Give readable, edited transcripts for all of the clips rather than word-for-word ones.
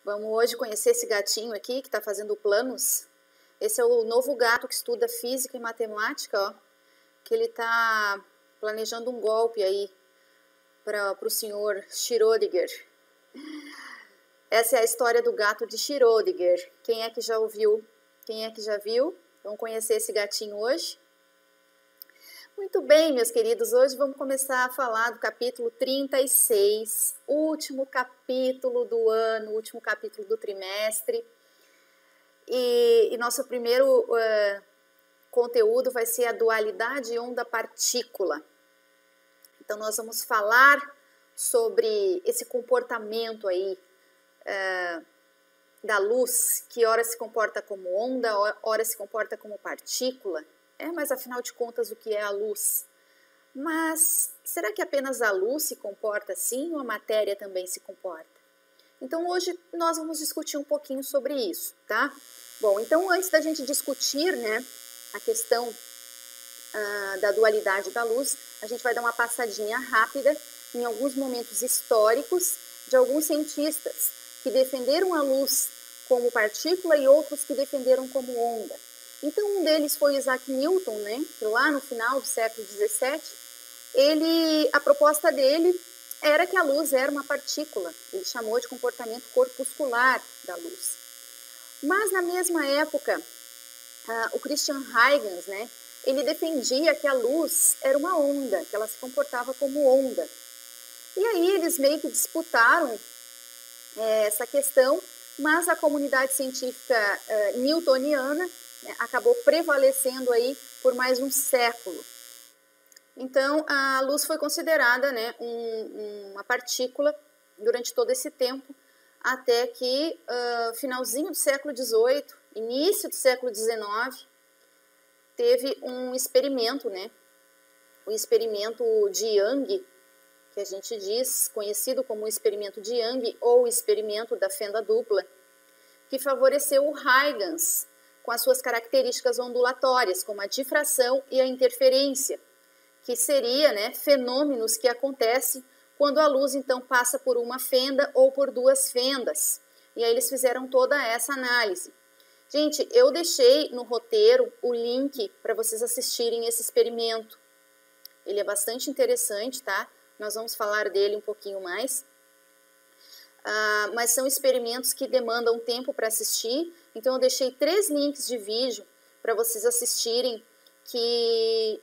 Vamos hoje conhecer esse gatinho aqui que está fazendo planos. Esse é o novo gato que estuda física e matemática, ó. Que ele está planejando um golpe aí para o senhor Schrödinger. Essa é a história do gato de Schrödinger. Quem é que já ouviu? Quem é que já viu? Vamos conhecer esse gatinho hoje? Muito bem, meus queridos, hoje vamos começar a falar do capítulo 36, último capítulo do ano, último capítulo do trimestre. E nosso primeiro conteúdo vai ser a dualidade onda-partícula. Então, nós vamos falar sobre esse comportamento aí da luz, que ora se comporta como onda, ora se comporta como partícula. Mas afinal de contas, o que é a luz? Mas será que apenas a luz se comporta assim ou a matéria também se comporta? Então hoje nós vamos discutir um pouquinho sobre isso, tá? Bom, então antes da gente discutir, né, a questão da dualidade da luz, a gente vai dar uma passadinha rápida em alguns momentos históricos de alguns cientistas que defenderam a luz como partícula e outros que defenderam como onda. Então, um deles foi Isaac Newton, né, que lá no final do século XVII, a proposta dele era que a luz era uma partícula. Ele chamou de comportamento corpuscular da luz. Mas, na mesma época, o Christian Huygens, né, ele defendia que a luz era uma onda, que ela se comportava como onda. E aí eles meio que disputaram essa questão, mas a comunidade científica newtoniana acabou prevalecendo aí por mais um século. Então, a luz foi considerada, né, uma partícula durante todo esse tempo, até que finalzinho do século XVIII, início do século XIX, teve um experimento, né, o experimento de Young, que a gente diz, conhecido como o experimento de Young ou o experimento da fenda dupla, que favoreceu o Huygens com as suas características ondulatórias, como a difração e a interferência, que seria, né, fenômenos que acontecem quando a luz então passa por uma fenda ou por duas fendas. E aí eles fizeram toda essa análise. Gente, eu deixei no roteiro o link para vocês assistirem esse experimento. Ele é bastante interessante, tá? Nós vamos falar dele um pouquinho mais. Mas são experimentos que demandam tempo para assistir, então eu deixei 3 links de vídeo para vocês assistirem, que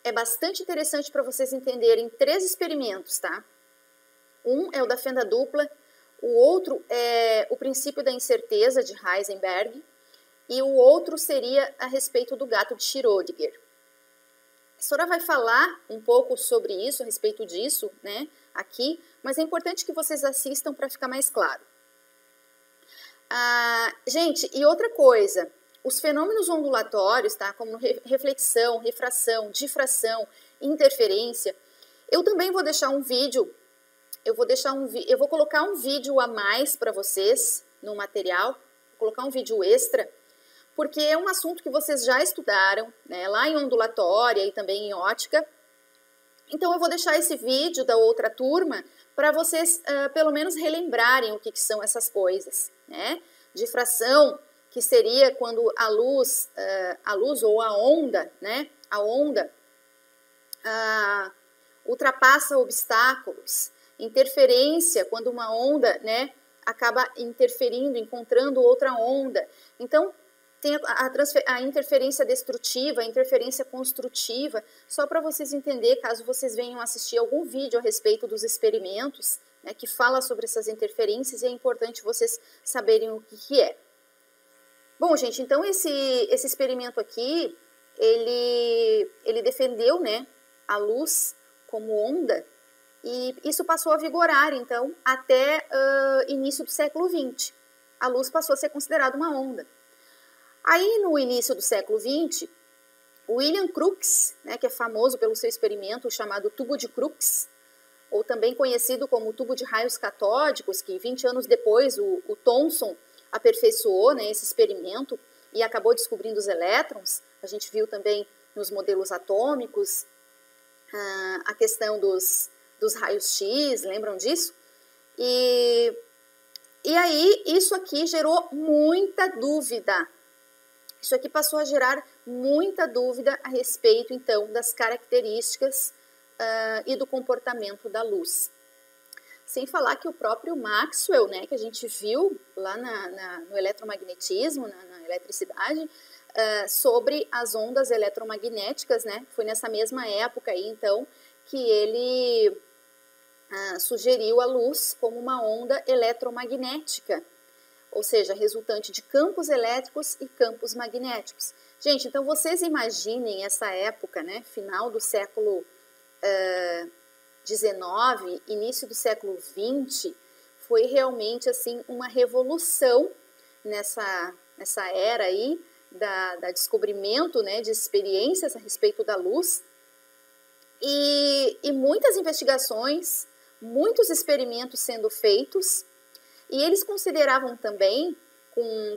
é bastante interessante para vocês entenderem 3 experimentos, tá? Um é o da fenda dupla, o outro é o princípio da incerteza de Heisenberg e o outro seria a respeito do gato de Schrödinger. A senhora vai falar um pouco sobre isso, a respeito disso, né, aqui, mas é importante que vocês assistam para ficar mais claro. Gente, e outra coisa, os fenômenos ondulatórios, tá, como reflexão, refração, difração, interferência, eu também vou deixar um vídeo, eu vou colocar um vídeo a mais para vocês no material, vou colocar um vídeo extra, porque é um assunto que vocês já estudaram, né, lá em ondulatória e também em ótica. Então, eu vou deixar esse vídeo da outra turma para vocês, pelo menos, relembrarem o que são essas coisas, né? Difração, que seria quando a luz ou a onda, né? A onda ultrapassa obstáculos. Interferência, quando uma onda, né, acaba interferindo, encontrando outra onda. Então, tem a interferência destrutiva, a interferência construtiva, só para vocês entenderem, caso vocês venham assistir algum vídeo a respeito dos experimentos, né, que fala sobre essas interferências, e é importante vocês saberem o que é. Bom, gente, então esse experimento aqui, ele defendeu, né, a luz como onda, e isso passou a vigorar, então, até início do século XX. A luz passou a ser considerada uma onda. Aí, no início do século XX, William Crookes, né, que é famoso pelo seu experimento chamado tubo de Crookes, ou também conhecido como tubo de raios catódicos, que 20 anos depois o Thomson aperfeiçoou, né, esse experimento e acabou descobrindo os elétrons. A gente viu também nos modelos atômicos a questão dos raios X, lembram disso? E E aí, isso aqui gerou muita dúvida. Isso aqui passou a gerar muita dúvida a respeito, então, das características e do comportamento da luz. Sem falar que o próprio Maxwell, né, que a gente viu lá no eletromagnetismo, na eletricidade, sobre as ondas eletromagnéticas, né, foi nessa mesma época aí, então, que ele sugeriu a luz como uma onda eletromagnética, ou seja, resultante de campos elétricos e campos magnéticos. Gente, então vocês imaginem essa época, né, final do século XIX, início do século XX, foi realmente assim uma revolução nessa era aí da descobrimento, né, de experiências a respeito da luz e muitas investigações, muitos experimentos sendo feitos, e eles consideravam também,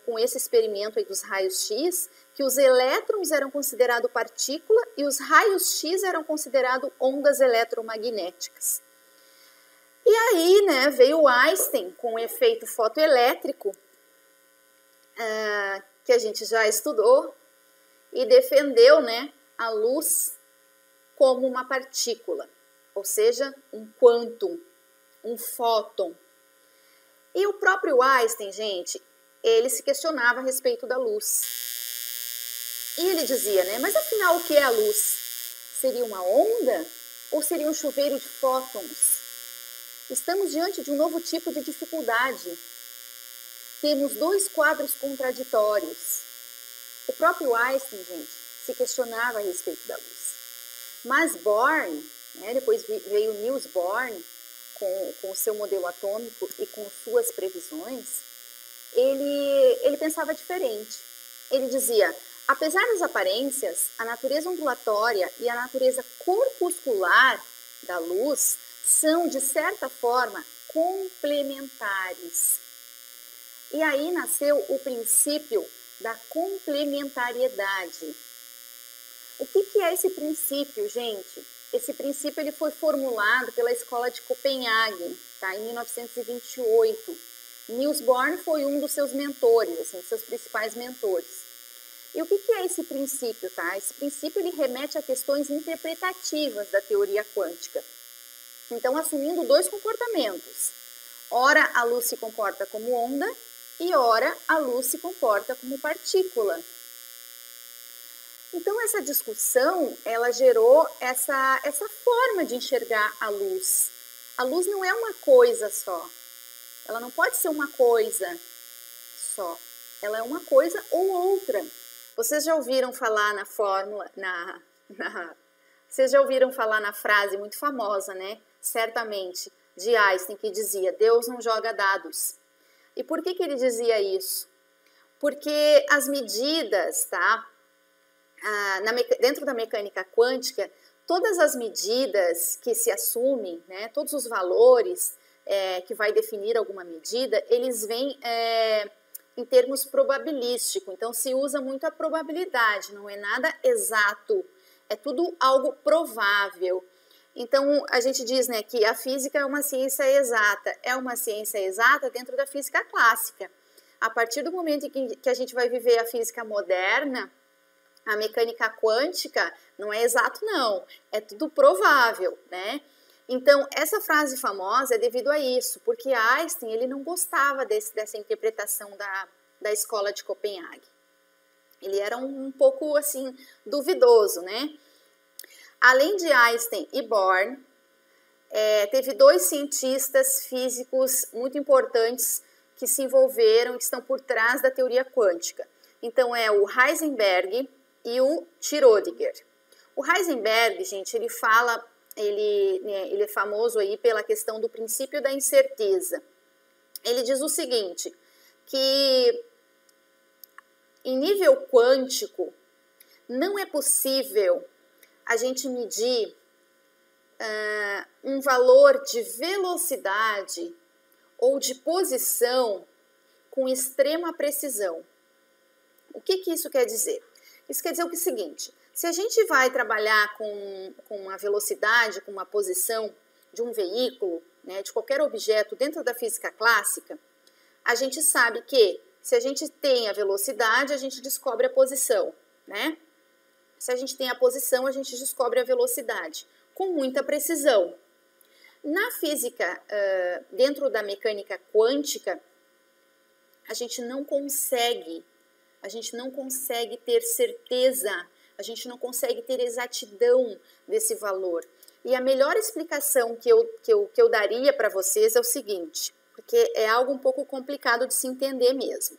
com esse experimento aí dos raios-x, que os elétrons eram considerados partícula e os raios-x eram considerados ondas eletromagnéticas. E aí, né, veio Einstein com o efeito fotoelétrico, que a gente já estudou, e defendeu, né, a luz como uma partícula, ou seja, um quântum, um fóton. E o próprio Einstein, gente, ele se questionava a respeito da luz. E ele dizia, né, mas afinal o que é a luz? Seria uma onda ou seria um chuveiro de fótons? Estamos diante de um novo tipo de dificuldade. Temos dois quadros contraditórios. O próprio Einstein, gente, se questionava a respeito da luz. Mas Bohr, né, depois veio Niels Bohr, com o seu modelo atômico e com suas previsões, ele pensava diferente. Ele dizia, apesar das aparências, a natureza ondulatória e a natureza corpuscular da luz são, de certa forma, complementares. E aí nasceu o princípio da complementariedade. O que é esse princípio, gente? Esse princípio ele foi formulado pela Escola de Copenhague, tá, em 1928. Niels Bohr foi um dos seus mentores, assim, seus principais mentores. E o que é esse princípio? Tá? Esse princípio ele remete a questões interpretativas da teoria quântica. Então, assumindo dois comportamentos. Ora, a luz se comporta como onda e ora, a luz se comporta como partícula. Então, essa discussão, ela gerou essa forma de enxergar a luz. A luz não é uma coisa só. Ela não pode ser uma coisa só. Ela é uma coisa ou outra. Vocês já ouviram falar na fórmula, vocês já ouviram falar na frase muito famosa, né? Certamente, de Einstein, que dizia, Deus não joga dados. E por que ele dizia isso? Porque as medidas, tá? Dentro da mecânica quântica, todas as medidas que se assumem, né, todos os valores que vai definir alguma medida, eles vêm em termos probabilísticos. Então, se usa muito a probabilidade, não é nada exato, é tudo algo provável. Então, a gente diz, né, que a física é uma ciência exata. É uma ciência exata dentro da física clássica. A partir do momento em que a gente vai viver a física moderna, a mecânica quântica não é exato, não. É tudo provável, né? Então, essa frase famosa é devido a isso, porque Einstein ele não gostava dessa interpretação da Escola de Copenhague. Ele era um pouco, assim, duvidoso, né? Além de Einstein e Bohr, teve dois cientistas físicos muito importantes que se envolveram, que estão por trás da teoria quântica. Então, é o Heisenberg e o Schrödinger. O Heisenberg, gente, ele é famoso aí pela questão do princípio da incerteza. Ele diz o seguinte, que em nível quântico não é possível a gente medir um valor de velocidade ou de posição com extrema precisão. O que isso quer dizer? Isso quer dizer o seguinte, se a gente vai trabalhar com a velocidade, com uma posição de um veículo, né, de qualquer objeto dentro da física clássica, a gente sabe que se a gente tem a velocidade, a gente descobre a posição, né? Se a gente tem a posição, a gente descobre a velocidade, com muita precisão. Na física, dentro da mecânica quântica, a gente não consegue ter certeza, a gente não consegue ter exatidão desse valor. E a melhor explicação que eu daria para vocês é o seguinte, porque é algo um pouco complicado de se entender mesmo.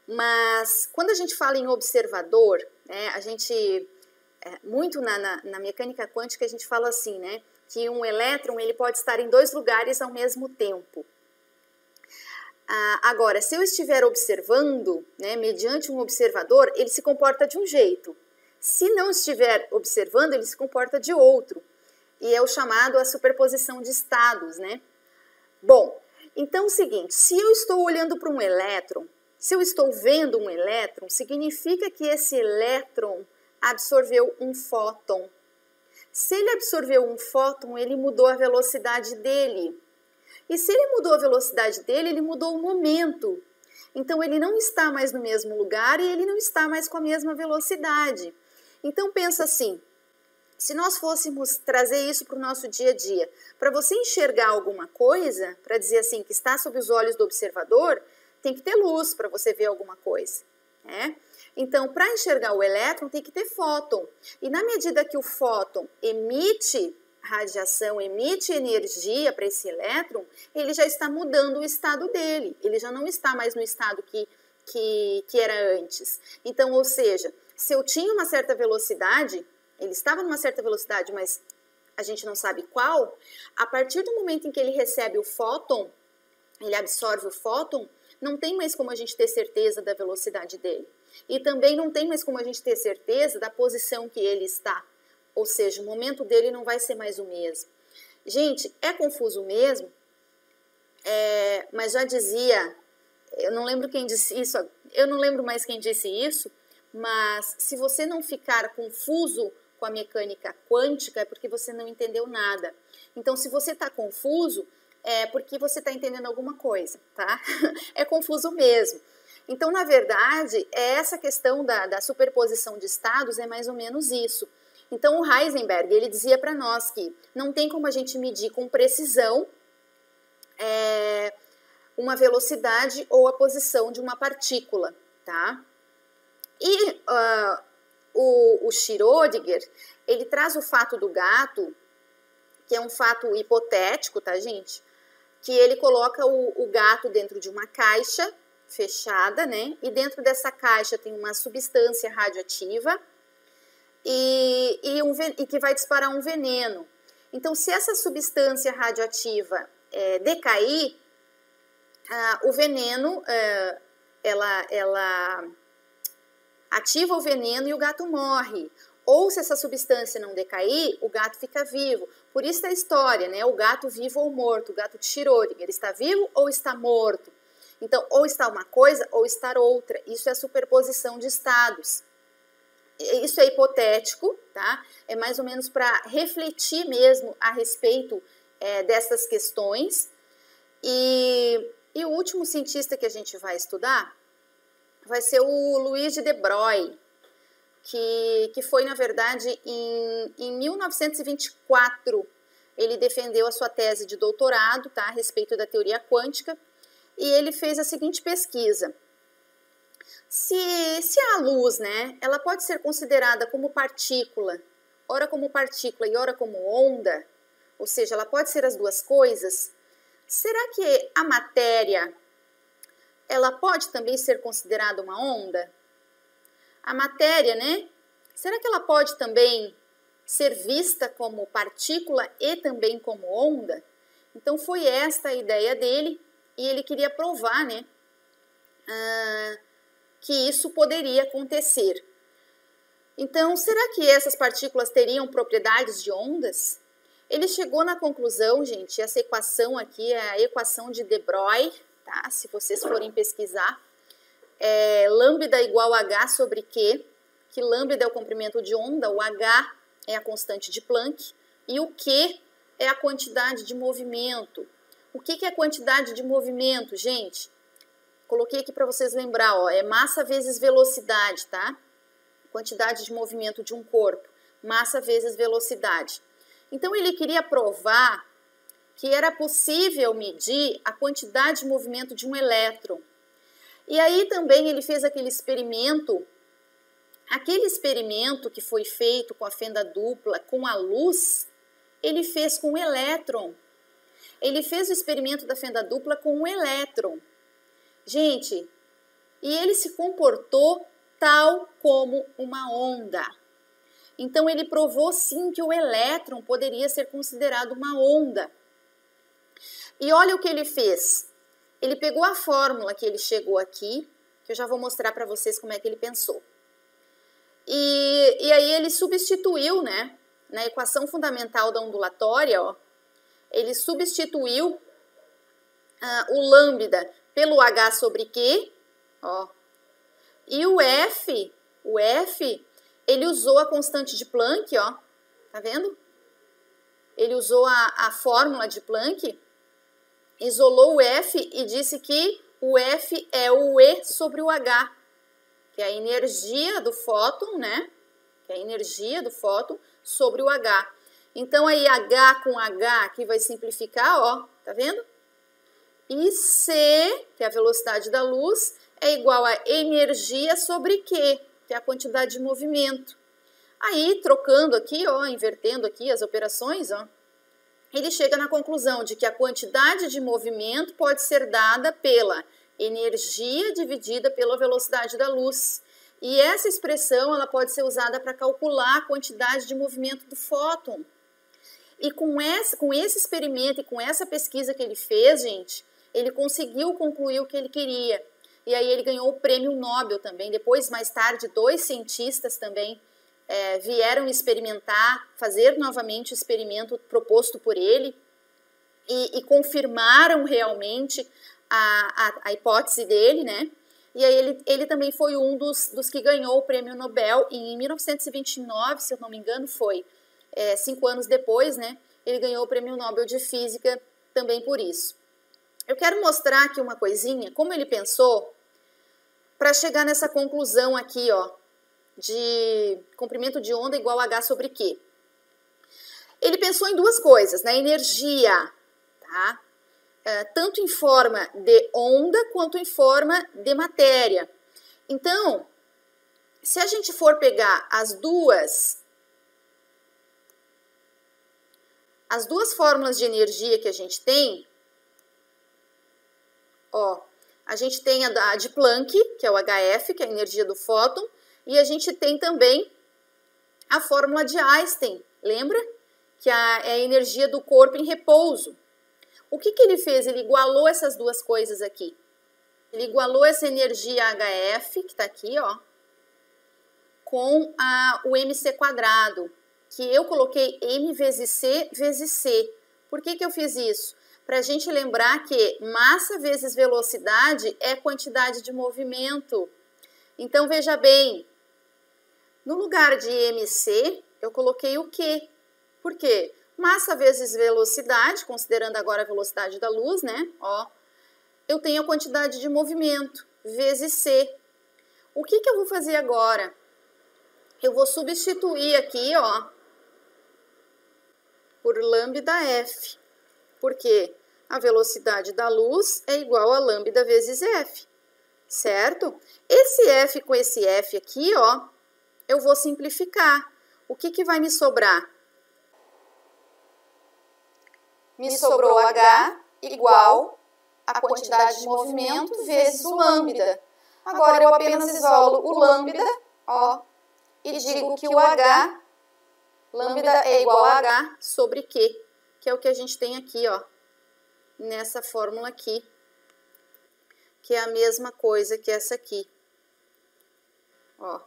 Mas quando a gente fala em observador, né, a gente, muito na mecânica quântica, a gente fala assim, né, que um elétron ele pode estar em 2 lugares ao mesmo tempo. Agora, se eu estiver observando, né, mediante um observador, ele se comporta de um jeito. Se não estiver observando, ele se comporta de outro. E é o chamado a superposição de estados, né? Bom, então é o seguinte, se eu estou olhando para um elétron, se eu estou vendo um elétron, significa que esse elétron absorveu um fóton. Se ele absorveu um fóton, ele mudou a velocidade dele. E se ele mudou a velocidade dele, ele mudou o momento. Então, ele não está mais no mesmo lugar e ele não está mais com a mesma velocidade. Então, pensa assim, se nós fôssemos trazer isso para o nosso dia a dia, para você enxergar alguma coisa, para dizer assim, que está sob os olhos do observador, tem que ter luz para você ver alguma coisa, né? Então, para enxergar o elétron, tem que ter fóton. E na medida que o fóton emite radiação, emite energia para esse elétron, ele já está mudando o estado dele. Ele já não está mais no estado que era antes. Então, ou seja, se eu tinha uma certa velocidade, ele estava numa certa velocidade, mas a gente não sabe qual, a partir do momento em que ele recebe o fóton, ele absorve o fóton, não tem mais como a gente ter certeza da velocidade dele. E também não tem mais como a gente ter certeza da posição que ele está. Ou seja, o momento dele não vai ser mais o mesmo. Gente, é confuso mesmo, mas já dizia, eu não lembro quem disse isso, eu não lembro mais quem disse isso, mas se você não ficar confuso com a mecânica quântica, é porque você não entendeu nada. Então, se você está confuso, é porque você está entendendo alguma coisa, tá? É confuso mesmo. Então, na verdade, essa questão da superposição de estados é mais ou menos isso. Então, o Heisenberg, ele dizia para nós que não tem como a gente medir com precisão uma velocidade ou a posição de uma partícula, tá? E o Schrödinger, ele traz o fato do gato, que é um fato hipotético, tá, gente? Que ele coloca o gato dentro de uma caixa fechada, né? E dentro dessa caixa tem uma substância radioativa e que vai disparar um veneno. Então, se essa substância radioativa decair, o veneno, ela ativa o veneno e o gato morre. Ou se essa substância não decair, o gato fica vivo. Por isso a história, né? O gato vivo ou morto, o gato de Schrödinger, ele está vivo ou está morto? Então, ou está uma coisa ou está outra. Isso é superposição de estados. Isso é hipotético, tá? É mais ou menos para refletir mesmo a respeito dessas questões. E o último cientista que a gente vai estudar vai ser o Louis de Broglie, que foi, na verdade, em 1924, ele defendeu a sua tese de doutorado, tá, a respeito da teoria quântica, e ele fez a seguinte pesquisa. Se a luz, né, ela pode ser considerada como partícula, ora como partícula e ora como onda, ou seja, ela pode ser as duas coisas, será que a matéria, ela pode também ser considerada uma onda? A matéria, né? Será que ela pode também ser vista como partícula e também como onda? Então, foi esta a ideia dele e ele queria provar, né, que isso poderia acontecer. Então, será que essas partículas teriam propriedades de ondas? Ele chegou na conclusão, gente, essa equação aqui é a equação de de Broglie, tá? Se vocês forem pesquisar, lambda igual a H sobre Q, que lambda é o comprimento de onda, o H é a constante de Planck e o Q é a quantidade de movimento. O que é quantidade de movimento, gente? coloquei aqui para vocês lembrar, ó, é massa vezes velocidade, tá? Quantidade de movimento de um corpo, massa vezes velocidade. Então, ele queria provar que era possível medir a quantidade de movimento de um elétron. E aí também ele fez aquele experimento que foi feito com a fenda dupla, com a luz, ele fez com o elétron. Ele fez o experimento da fenda dupla com o elétron. Gente, e ele se comportou tal como uma onda. Então, ele provou sim que o elétron poderia ser considerado uma onda. E olha o que ele fez. Ele pegou a fórmula que ele chegou aqui, que eu já vou mostrar para vocês como é que ele pensou. E aí ele substituiu, né, na equação fundamental da ondulatória, ó, ele substituiu o lambda pelo H sobre Q, ó, e o F, ele usou a constante de Planck, ó, tá vendo? Ele usou a fórmula de Planck, isolou o F e disse que o F é o E sobre o H, que é a energia do fóton, né? Que é a energia do fóton sobre o H. Então, aí H com H aqui vai simplificar, ó, tá vendo? E C, que é a velocidade da luz, é igual a energia sobre Q, que é a quantidade de movimento. Aí, trocando aqui, ó, invertendo aqui as operações, ó, ele chega na conclusão de que a quantidade de movimento pode ser dada pela energia dividida pela velocidade da luz. E essa expressão ela pode ser usada para calcular a quantidade de movimento do fóton. E com esse experimento e com essa pesquisa que ele fez, gente, ele conseguiu concluir o que ele queria. E aí ele ganhou o prêmio Nobel também. Depois, mais tarde, 2 cientistas também vieram experimentar, fazer novamente o experimento proposto por ele e confirmaram realmente a hipótese dele, né? E aí ele também foi um dos que ganhou o prêmio Nobel em 1929, se eu não me engano, foi 5 anos depois, né? Ele ganhou o prêmio Nobel de Física também por isso. Eu quero mostrar aqui uma coisinha, como ele pensou, para chegar nessa conclusão aqui, ó, de comprimento de onda igual a H sobre Q. Ele pensou em 2 coisas, né? Energia, tá? Tanto em forma de onda quanto em forma de matéria. Então, se a gente for pegar as duas fórmulas de energia que a gente tem, ó, a gente tem a de Planck, que é o HF, que é a energia do fóton, e a gente tem também a fórmula de Einstein, lembra? Que é a energia do corpo em repouso. O que ele fez? Ele igualou essas 2 coisas aqui. Ele igualou essa energia HF, que está aqui, ó, com o mc quadrado, que eu coloquei m vezes c. Por que eu fiz isso? Para a gente lembrar que massa vezes velocidade é quantidade de movimento. Então, veja bem, no lugar de mc, eu coloquei o Q. Por quê? Massa vezes velocidade, considerando agora a velocidade da luz, né? Ó, eu tenho a quantidade de movimento, vezes C. O que eu vou fazer agora? Eu vou substituir aqui, ó, por lambda F. Por quê? A velocidade da luz é igual a lambda vezes F, certo? Esse F com esse F aqui, ó, eu vou simplificar. O que vai me sobrar? Me sobrou H igual a quantidade de movimento vezes o lambda. Agora, eu apenas isolo o lambda, ó, e digo que o H, lambda é igual a H sobre Q, que é o que a gente tem aqui, ó, nessa fórmula aqui, que é a mesma coisa que essa aqui, ó.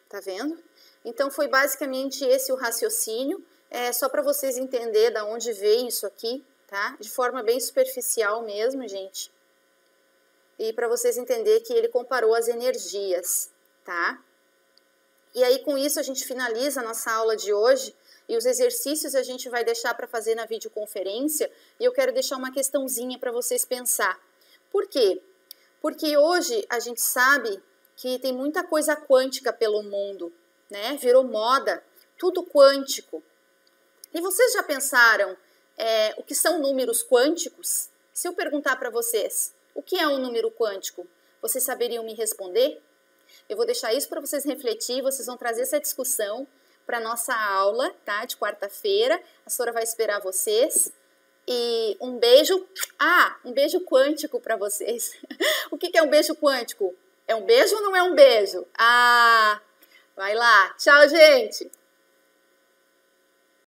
Tá vendo? Então, foi basicamente esse o raciocínio. Só para vocês entenderem de onde vem isso aqui, tá? De forma bem superficial mesmo, gente. E para vocês entenderem que ele comparou as energias, tá? E aí, com isso, a gente finaliza a nossa aula de hoje. E os exercícios a gente vai deixar para fazer na videoconferência e eu quero deixar uma questãozinha para vocês pensar. Por quê? Porque hoje a gente sabe que tem muita coisa quântica pelo mundo, né? Virou moda, tudo quântico. E vocês já pensaram o que são números quânticos? Se eu perguntar para vocês, o que é um número quântico? Vocês saberiam me responder? Eu vou deixar isso para vocês refletir, vocês vão trazer essa discussão para nossa aula, tá? De quarta-feira. A Sora vai esperar vocês. E um beijo, um beijo quântico para vocês. O que é um beijo quântico? É um beijo ou não é um beijo? Vai lá. Tchau, gente!